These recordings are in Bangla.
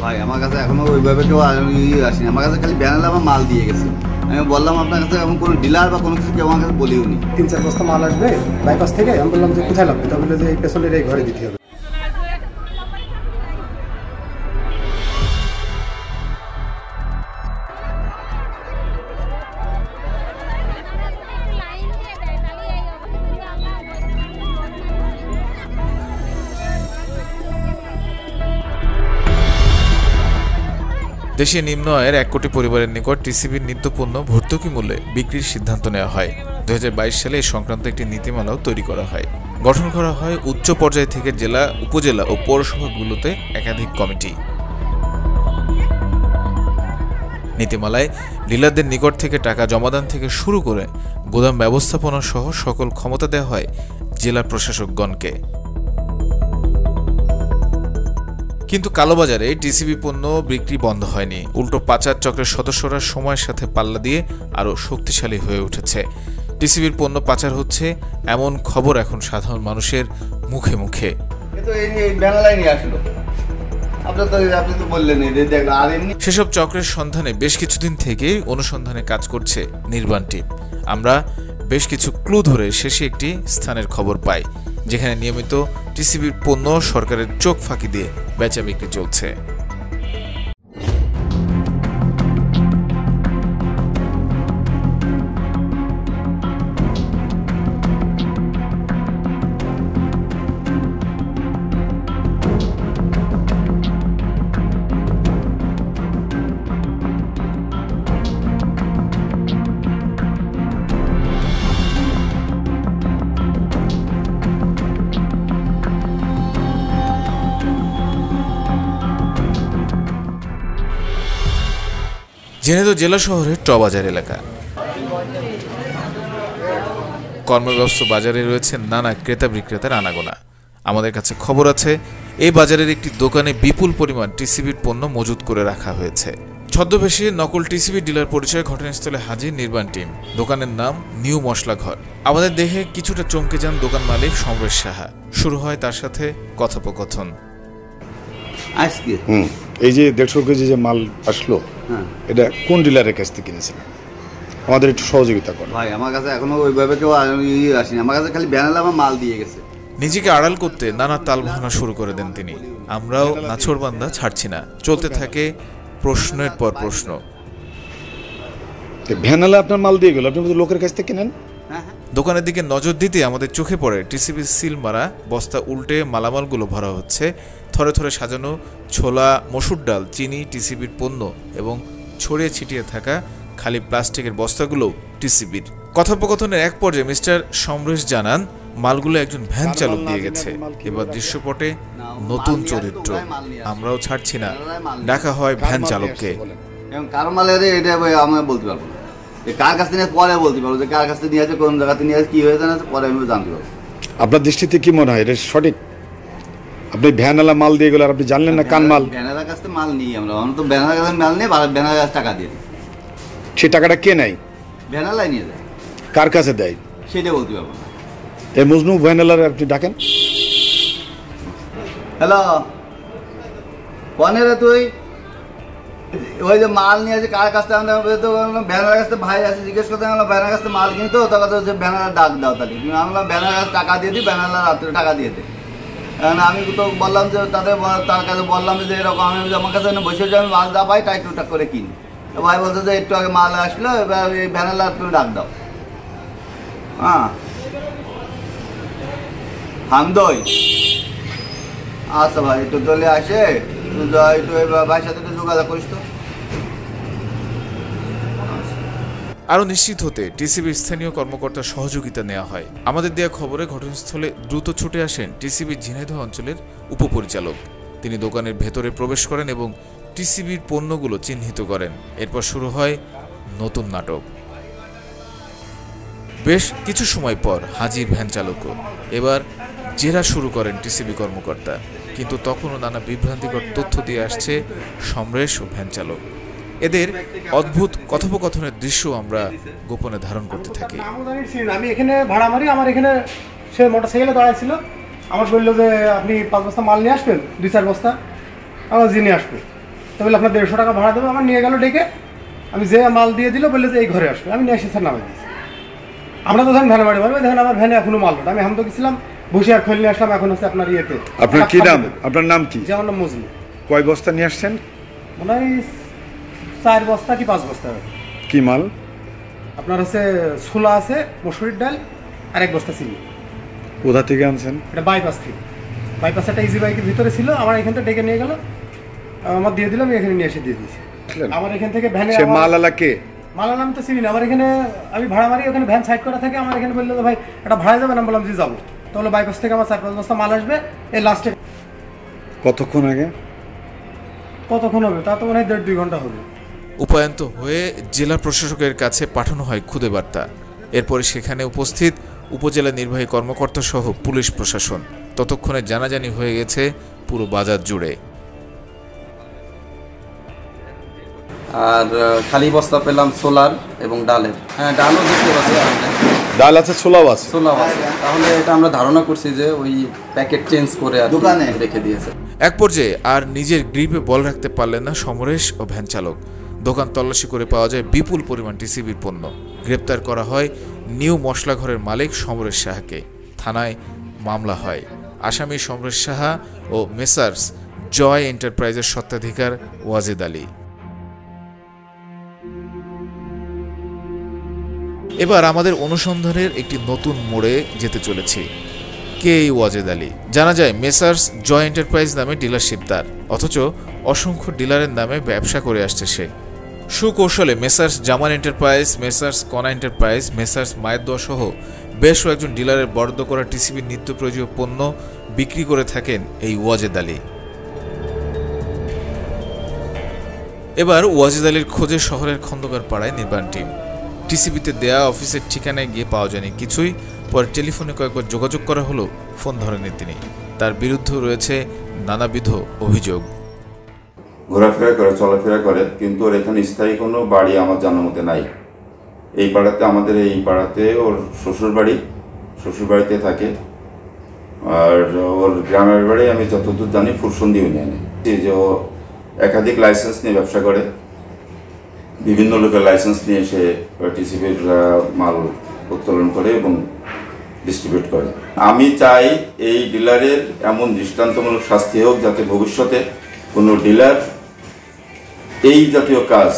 ভাই আমার কাছে এখনো ওইভাবে কেউ আসেনি, আমার কাছে খালি ব্যানার আমার মাল দিয়ে গেছে। আমি বললাম আপনার কাছে এমন কোনো ডিলার বা কোনো কিছু কেউ আমার কাছে বলিও নি। 3-4 বস্তা মাল আসবে বাইপাস থেকে, আমি বললাম যে কোথায় লাগবে, তা বললো যে এই পেছনের এই ঘরে দিতে হবে। দেশে নিম্ন আয়ের 1 কোটি পরিবারের নিকট টিসিবির নিত্যপণ্য ভর্তুকি মূল্যে বিক্রির সিদ্ধান্ত নেওয়া হয়। 2022 সালে এই সংক্রান্ত একটি নীতিমালাও তৈরি করা হয়। গঠন করা হয় উচ্চ পর্যায় থেকে জেলা, উপজেলা ও পৌরসভাগুলোতে একাধিক কমিটি। নীতিমালায় ডিলারদের নিকট থেকে টাকা জমাদান থেকে শুরু করে গোদাম ব্যবস্থাপনা সহ সকল ক্ষমতা দেওয়া হয় জেলা প্রশাসকগণকে। কিন্তু কালোবাজারে টিসিবি পণ্য বিক্রি বন্ধ হয়নি, উল্টো পাচার চক্রের সদস্যরা সময়ের সাথে পাল্লা দিয়ে আরও শক্তিশালী হয়ে উঠেছে। টিসিবির পণ্য পাচার হচ্ছে এমন খবর এখন সাধারণ মানুষের মুখে মুখে। সেসব চক্রের সন্ধানে বেশ কিছুদিন থেকে অনুসন্ধানে কাজ করছে নির্বাণ টিম। আমরা বেশ কিছু ক্লু ধরে শেষে একটি স্থানের খবর পাই, যেখানে নিয়মিত টিসিবির পণ্য সরকারের চোখ ফাঁকি দিয়ে বেচা বিক্রি চলছে। ঝিনাইদহ জেলা শহরের টবাজার এলাকা। কর্মব্যস্ত বাজারে রয়েছে নানা ক্রেতা বিক্রেতার আনাগোনা। আমাদের কাছে খবর আছে এই বাজারের একটি দোকানে বিপুল পরিমাণ টিসিবির পণ্য মজুত করে রাখা হয়েছে। ছদ্মবেশে নকল টিসিবি ডিলার পরিচয়ে ঘটনাস্থলে হাজির নির্বাণ টিম। দোকানের নাম নিউ মশলা ঘর। আমাদের দেখে কিছুটা চমকে যান দোকান মালিক সমরেশ সাহা। শুরু হয় তার সাথে কথোপকথন। আজকে এই যে 150 কেজি যে মাল আসলো, এটা কোন ডিলারের কাছ থেকে কিনেছেন? আমাদের একটু সহযোগিতা করুন। ভাই আমার কাছে এখনো ওইভাবে কেউ আসেনি, আমার কাছে খালি ব্যানার আমার মাল দিয়ে গেছে। নিজেকে আড়াল করতে নানা তালবাহানা শুরু করে দেন তিনি। আমরাও নাছোড়বান্দা ছাড়ছি না, চলতে থাকে প্রশ্নের পর প্রশ্ন। ভ্যানালা আপনার মাল দিয়ে গেল, আপনি লোকের কাছ থেকে কিনেন? দোকানের দিকে নজর দিতে আমাদের চোখে পড়ে টিসিবি সিল মারা বস্তা উল্টে মালামালগুলো ভরা হচ্ছে। থরে থরে সাজানো ছোলা, মসুর ডাল, চিনি, টিসিবির পণ্য এবং ছড়িয়ে ছিটিয়ে থাকা খালি প্লাস্টিকের বস্তাগুলো টিসিবির। কথোপকথনের এক পর্যায়ে মিস্টার সমরেশ জানান মালগুলো একজন ভ্যান চালক দিয়ে গেছে। এবার দৃশ্যপটে নতুন চরিত্র। আমরাও ছাড়ছি না, ডাকা হয় ভ্যান চালককে। কারো মালের এটা আমি বলতে পারবো না, কার কাছ থেকে পরে বলতে পারবো যে কার কাছ থেকে নিয়ে আছে, কোন জায়গাতে নিয়ে আছে, কি হয়েছে না পরে আমি জানতে পারবো। আপনার দৃষ্টিতে কি মনে হয় এটা সঠিক? আপনি ভ্যানালা মাল দিয়ে গেলে আর আপনি জানলেন না কান মাল? ভ্যানালার কাছ থেকে মাল নিই আমরা, তো ভ্যানালার কাছে মাল নিয়ে ভ্যানালার কাছে টাকা দিয়ে দিই। সে টাকাটা কে নেয়? ভ্যানালাই নিয়ে যায়। কার কাছে দেয় সেটা বলতে পারবো না। এই মজনু ভ্যানালার আপনি ডাকেন। হ্যালো, কনে রে তুই? ওই যে মাল নিয়ে আছে কার কাছ থেকে? ব্যানার কাছ থেকে ভাই আছে, জিজ্ঞেস করতে ব্যানার কাছ থেকে মাল কিনি, তো তখন হচ্ছে ব্যানার ডাক দাও তাহলে। আমরা ব্যানার কাছে টাকা দিয়ে দিই, ব্যানার রাত্রে টাকা দিয়ে দিই। আমি তো বললাম যে তার কাছে বললাম যে এরকম আমি আমার কাছে বসে যে আমি মাল যা পাই তাই টুকটাক করে কিনি। ভাই বলছে যে একটু আগে মাল আসলো, এবার এই ব্যানার তুমি ডাক দাও। হ্যাঁ হামদই, আচ্ছা ভাই একটু চলে আসে, একটু ভাইয়ের সাথে একটু যোগাযোগ করিস তো। আরও নিশ্চিত হতে টিসিবির স্থানীয় কর্মকর্তার সহযোগিতা নেওয়া হয়। আমাদের দেওয়া খবরে ঘটনাস্থলে দ্রুত ছুটে আসেন টিসিবির ঝিনাইদহ অঞ্চলের উপপরিচালক। তিনি দোকানের ভেতরে প্রবেশ করেন এবং টিসিবির পণ্যগুলো চিহ্নিত করেন। এরপর শুরু হয় নতুন নাটক। বেশ কিছু সময় পর হাজির ভ্যান চালকও। এবার জেরা শুরু করেন টিসিবি কর্মকর্তা, কিন্তু তখনও নানা বিভ্রান্তিকর তথ্য দিয়ে আসছে সমরেশ ও ভ্যান চালক। এদের অদ্ভুত কথোপকথনের দৃশ্য আমরা গোপনে ধারণ করতে থাকি। আমি এখানে ভাড়া মারি, আমার এখানে সে মোটরসাইকেলে দাঁড়াইছিল, আমার বললো যে আপনি 5 বস্তা মাল নিয়ে আসবেন, 2-4 বস্তা। আমার জি নিয়ে আসবে। তো বলে আপনার 150 টাকা ভাড়া দেবো। আমার নিয়ে গেল ডেকে, আমি যে মাল দিয়ে দিল, বললে যে এই ঘরে আসবে। আমি নিয়ে এসে স্যার নামে দিয়েছি। আমরা তো ধরেন ভ্যানে বাড়ি মারবো, দেখেন আমার ভ্যানে এখনো মাল ওঠে। আমি হামতো গেছিলাম, বসে আর খোল নিয়ে আসলাম। এখন হচ্ছে আপনার ইয়েতে। আপনার কি নাম? আপনার নাম কি? যেমন নাম মজনু। কয় বস্তা নিয়ে আসছেন? মনে হয় 4 বস্তা কি 5 বস্তা। কি মাল? আপনার হচ্ছে ছোলা আছে, মসুরির ডাল, আর 1 বস্তা চিনি। কোথা থেকে আনছেন? এটা বাইপাস থেকে। বাইপাস একটা ইজি বাইকের ভিতরে ছিল, আমার এখান থেকে ডেকে নিয়ে গেল, আমার দিয়ে দিলাম, এখানে নিয়ে এসে দিয়ে দিয়েছি। আমার এখান থেকে ভ্যানে সে মালালা কে? মালালাম তো চিনি না। আমার এখানে আমি ভাড়া মারি, ওখানে ভ্যান সাইড করা থাকে। আমার এখানে বললো ভাই একটা ভাড়া যাবেন, আমি বললাম যে যাবো। তাহলে বাইপাস থেকে আমার 4-5 বস্তা মাল আসবে। এই লাস্টে কতক্ষণ আগে? কতক্ষণ হবে তা তো মনে হয় 1.5-2 ঘন্টা হবে। উপায়ন্ত হয়ে জেলা প্রশাসকের কাছে পাঠানো হয় খুদে বার্তা। এরপরে সেখানে উপস্থিত উপজেলা নির্বাহী কর্মকর্তা সহ পুলিশ প্রশাসন। ততক্ষণে জানাজানি হয়ে গেছে পুরো বাজার জুড়ে। আর খালি বস্তা পেলাম সোলার এবং ডালের। হ্যাঁ, ডালও দেখতে পাচ্ছি, ডাল আছে, ছোলাও আছে। সোলাও আছে। তাহলে এটা আমরা ধারণা করছি যে ওই প্যাকেট চেঞ্জ করে আর দোকানে রেখে দিয়েছে। এক পর্যায়ে আর নিজের গ্রিপে বল রাখতে পারলেন না সমরেশ ও ভ্যান চালক। দোকান তল্লাশি করে পাওয়া যায় বিপুল পরিমাণ টিসিবির পণ্য। গ্রেপ্তার করা হয় নিউ মশলাঘরের মালিক সমরেশ সাহাকে। থানায় মামলা হয়। আসামি সমরেশ সাহা ও মেসার্স জয় এন্টারপ্রাইজের স্বত্বাধিকার ওয়াজেদ আলী। এবার আমাদের অনুসন্ধানের একটি নতুন মোড়ে যেতে চলেছি। কে এই ওয়াজেদ আলী? জানা যায় মেসার্স জয় এন্টারপ্রাইজ নামে ডিলারশিপ তার, অথচ অসংখ্য ডিলারের নামে ব্যবসা করে আসছে সে। সুকৌশলে মেসার্স জামান এন্টারপ্রাইজ, মেসার্স কনা এন্টারপ্রাইজ, মেসার্স মায়ের দোয়া সহ বেশ কয়েকজন ডিলারের বরাদ্দ করা টিসিবির নিত্য প্রয়োজনীয় পণ্য বিক্রি করে থাকেন এই ওয়াজেদ আলী। এবার ওয়াজেদ আলীর খোঁজে শহরের খন্দকার পাড়ায় নির্বাণ টিম। টিসিবিতে দেয়া অফিসের ঠিকানায় গিয়ে পাওয়া যায়নি কিছুই। পরে টেলিফোনে কয়েকবার যোগাযোগ করা হলো, ফোন ধরেননি তিনি। তার বিরুদ্ধে রয়েছে নানাবিধ অভিযোগ। ঘোরাফেরা করে, চলাফেরা করে, কিন্তু ওর এখানে স্থায়ী কোনো বাড়ি আমার জানার মতে নাই। এই পাড়াতে, আমাদের এই পাড়াতে ওর শ্বশুরবাড়িতে থাকে। আর ওর গ্রামের বাড়ি আমি যতদূর জানি ফুরসন্দি ইউনিয়নে। যে ও একাধিক লাইসেন্স নিয়ে ব্যবসা করে, বিভিন্ন লোকের লাইসেন্স নিয়ে সে টিসিবির মাল উত্তোলন করে এবং ডিস্ট্রিবিউট করে। আমি চাই এই ডিলারের এমন দৃষ্টান্তমূলক শাস্তি হোক, যাতে ভবিষ্যতে কোনো ডিলার এই জাতীয় কাজ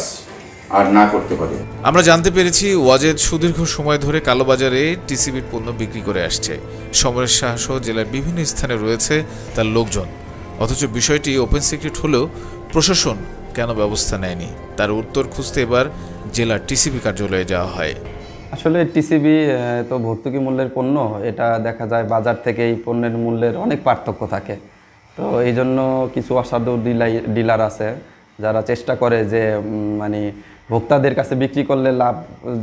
আর না করতে পারে। আমরা জানতে পেরেছি ওয়াজেদ সুদীর্ঘ সময় ধরে কালোবাজারে টিসিবির পণ্য বিক্রি করে আসছে। সমরেশ সাহা সহ জেলার বিভিন্ন স্থানে রয়েছে তার লোকজন। অথচ বিষয়টি ওপেন সিক্রেট হলেও প্রশাসন কেন ব্যবস্থা নেয়নি, তার উত্তর খুঁজতে এবার জেলার টিসিবি কার্যালয়ে যাওয়া হয়। আসলে টিসিবি তো ভর্তুকি মূল্যের পণ্য, এটা দেখা যায় বাজার থেকে এই পণ্যের মূল্যের অনেক পার্থক্য থাকে। তো এই জন্য কিছু অসাধু ডিলার আছে যারা চেষ্টা করে যে মানে ভোক্তাদের কাছে বিক্রি করলে লাভ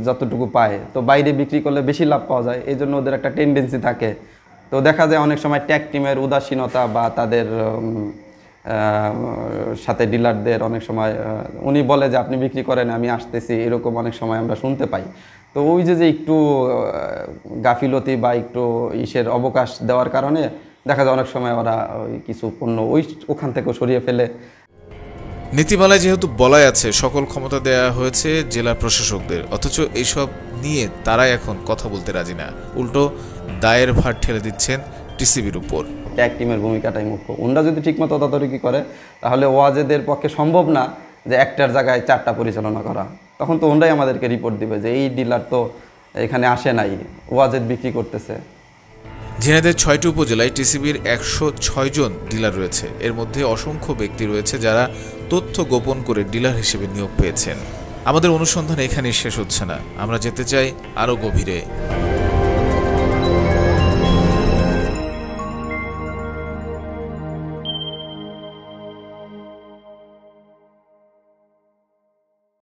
যতটুকু পায়, তো বাইরে বিক্রি করলে বেশি লাভ পাওয়া যায়। এই জন্য ওদের একটা টেন্ডেন্সি থাকে। তো দেখা যায় অনেক সময় ট্যাগ টিমের উদাসীনতা বা তাদের সাথে ডিলারদের অনেক সময় উনি বলে যে আপনি বিক্রি করেন, আমি আসতেছি, এরকম অনেক সময় আমরা শুনতে পাই। তো ওই যে একটু গাফিলতি বা একটু ইসের অবকাশ দেওয়ার কারণে দেখা যায় অনেক সময় ওরা ওই কিছু পণ্য ওখান থেকেও সরিয়ে ফেলে। নীতিমালায় যেহেতু বলাই আছে সকল ক্ষমতা দেয়া হয়েছে জেলা প্রশাসকদের, অথচ এইসব নিয়ে তারাই এখন কথা বলতে রাজি না। উল্টো দায়ের ভার ঠেলে দিচ্ছেন টিসিবির উপর। ট্যাগ টিমের ভূমিকাটাই মুখ্য। ওনারা যদি ঠিকমতো তদারকি করে তাহলে ওয়াজেদের পক্ষে সম্ভব না যে একটার জায়গায় 4টা পরিচালনা করা। তখন তো ওনারাই আমাদেরকে রিপোর্ট দিবে যে এই ডিলার তো এখানে আসে নাই, ওয়াজেদ বিক্রি করতেছে। ঝিনাইদহের 6টি উপজেলায় টিসিবির 106 জন ডিলার রয়েছে। এর মধ্যে অসংখ্য ব্যক্তি রয়েছে যারা তথ্য গোপন করে ডিলার হিসেবে নিয়োগ পেয়েছেন। আমাদের অনুসন্ধান এখানেই শেষ হচ্ছে না, আমরা যেতে চাই আরও গভীরে।